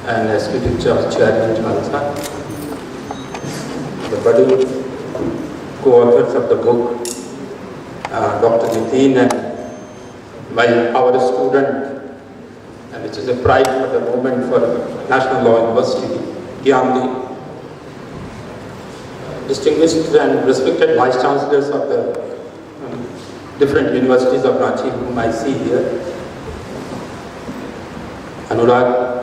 and Executive Chairman Kaushal, the budding co-authors of the book, Dr. Nitin and our student, and which is a pride for the moment for National Law University, Gyandeep, distinguished and respected Vice Chancellors of the different universities of Ranchi, whom I see here, Anurag,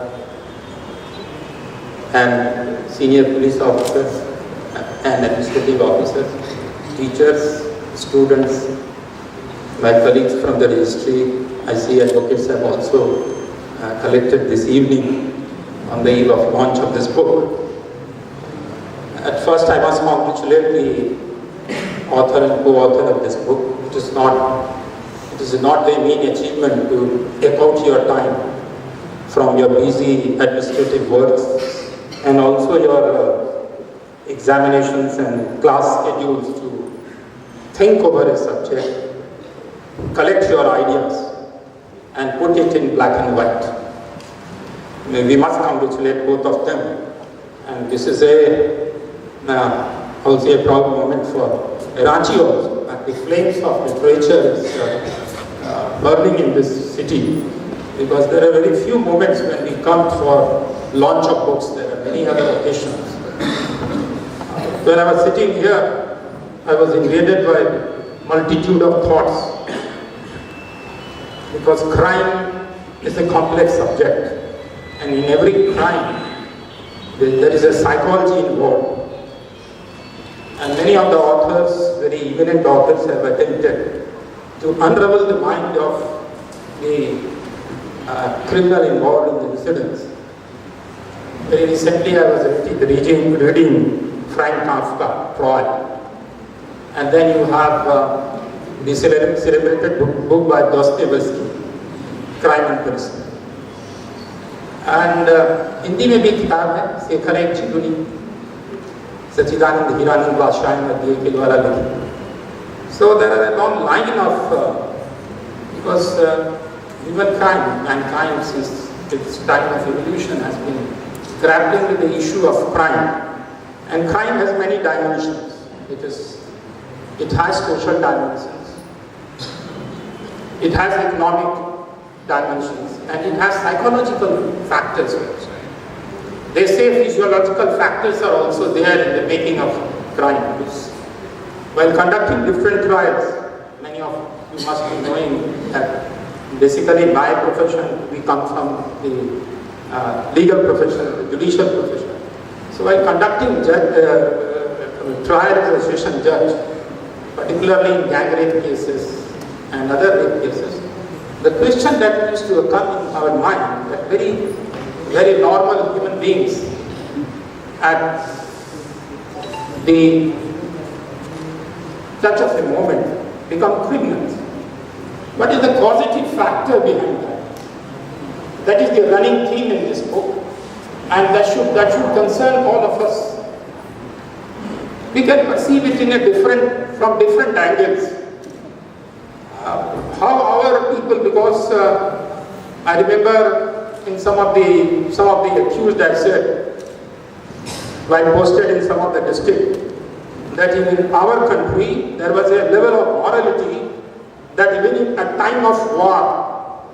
and senior police officers and administrative officers, teachers, students, my colleagues from the registry. I see advocates have also collected this evening on the eve of launch of this book. At first, I must congratulate the author and co-author of this book. It is not a mean achievement to take out your time from your busy administrative works and also your examinations and class schedules to think over a subject, collect your ideas, and put it in black and white. We must congratulate both of them. And this is also a proud moment for Ranchi also. The flames of literature is burning in this city, because there are very few moments when we come for launch of books. There are many other occasions. When I was sitting here, I was invaded by multitude of thoughts, because crime is a complex subject, and in every crime there is a psychology involved. And many of the authors, very eminent authors, have attempted to unravel the mind of the criminal involved in the incidents. Very recently, I was reading Frank Kafka, Troy, and then you have the celebrated book by Dostoevsky, Crime and Punishment. And Hindi में भी किताब है शेखर एक चिड़ुनी सच्चिदानंद हीरानंद बादशाह मध्य के द्वारा लिखी. So there are a long line of because humankind, mankind since its time of evolution has been grappling with the issue of crime, and crime has many dimensions. It has social dimensions, it has economic dimensions, and it has psychological factors also. They say physiological factors are also there in the making of crime. While conducting different trials, many of you must be knowing that basically my profession, we come from the legal profession, the judicial profession. So while conducting trial as a session judge, particularly in gang rape cases and other rape cases, the question that used to come in our mind that very normal human beings at the touch of a moment become criminals. What is the causative factor behind that? That is the running theme in this book, and that should concern all of us. We can perceive it from different angles. How our people, because I remember in some of the accused I said, while posted in some of the district, that in our country there was a level of morality that even at time of war,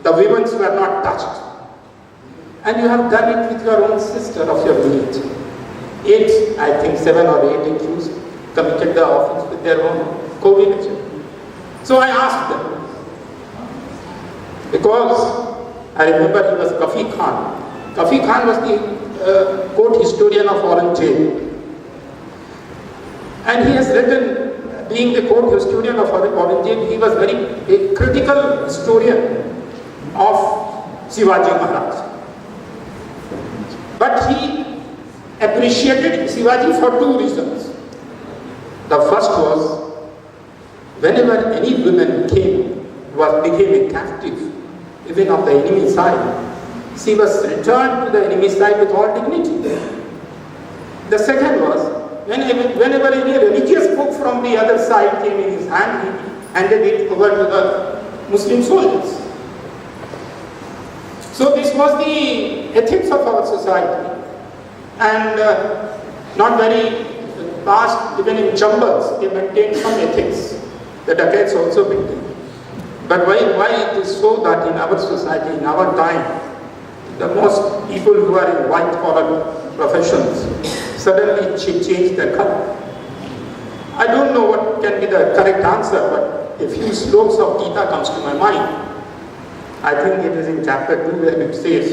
the women were not touched. And you have done it with your own sister of your village. 7 or 8 accused committed the offense with their own co-villager. So I asked them, because I remember he was Kafi Khan. Kafi Khan was the court historian of Audrey. And he has written, being the court historian of Audrey, he was a critical historian of Shivaji Maharaj. But he appreciated Shivaji for 2 reasons. The first was, whenever any woman became a captive, even of the enemy side, she was returned to the enemy side with all dignity. The second was, whenever any religious book from the other side came in his hand, he handed it over to the Muslim soldiers. So this was the ethics of our society, and not very past, even in jumbles, they maintained some ethics. The Dacoits also maintained. But why it is so that in our society, in our time, the most people who are in white-collar professions suddenly change their color? I don't know what can be the correct answer, but a few slokas of Gita comes to my mind. I think it is in chapter 2 where it says,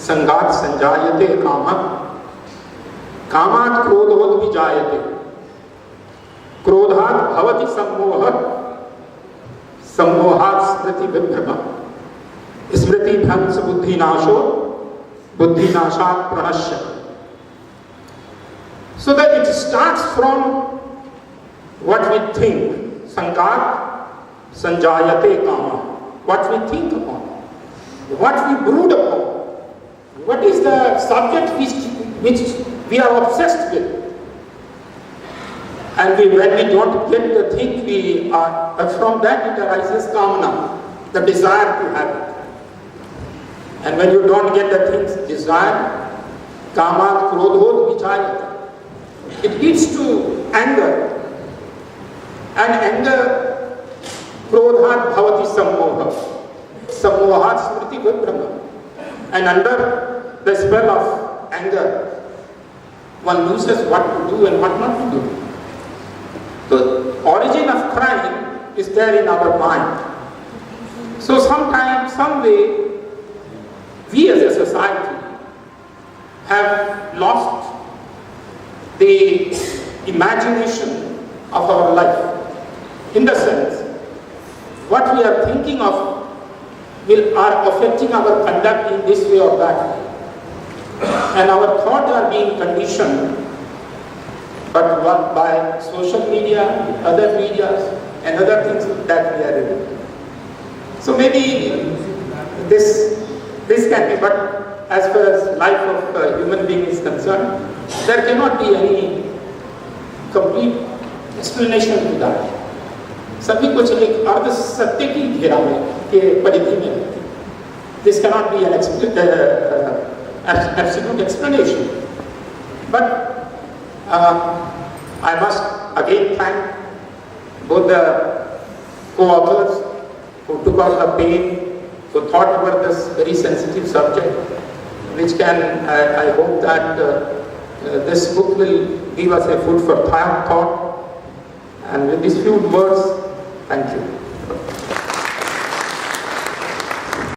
Sangat sanjayate kama, kamat krodhod vijayate, krodhat bhavati sammoha, sammohat smriti vibhrama, smriti bhans buddhi nasho, buddhi nashat pranasya. So that it starts from what we think, sangat sanjayate kama. What we think upon, what we brood upon, what is the subject which we are obsessed with. And when we don't get the thing, from that it arises kamana, the desire to have it. And when you don't get the things desired, kama krodhod vichayat, it leads to anger. And anger, krodhat bhavati sammoha, sammohat smriti vibhrama. And under the spell of anger, one loses what to do and what not to do. The origin of crime is there in our mind. So sometimes, some way, we as a society have lost the imagination of our life. In the sense, what we are thinking of are affecting our conduct in this way or that way. And our thoughts are being conditioned but by social media, other medias, and other things that we are reading. So maybe this can be, but as far as life of a human being is concerned, there cannot be any complete explanation to that. सभी कुछ एक अर्ध सत्य की घेरा में के परिधि में. This cannot be an absolute explanation. But I must again thank both the co-authors who took out the pain, who thought about this very sensitive subject, which can, I hope that this book will give us a food for thought. And with these few words, thank you.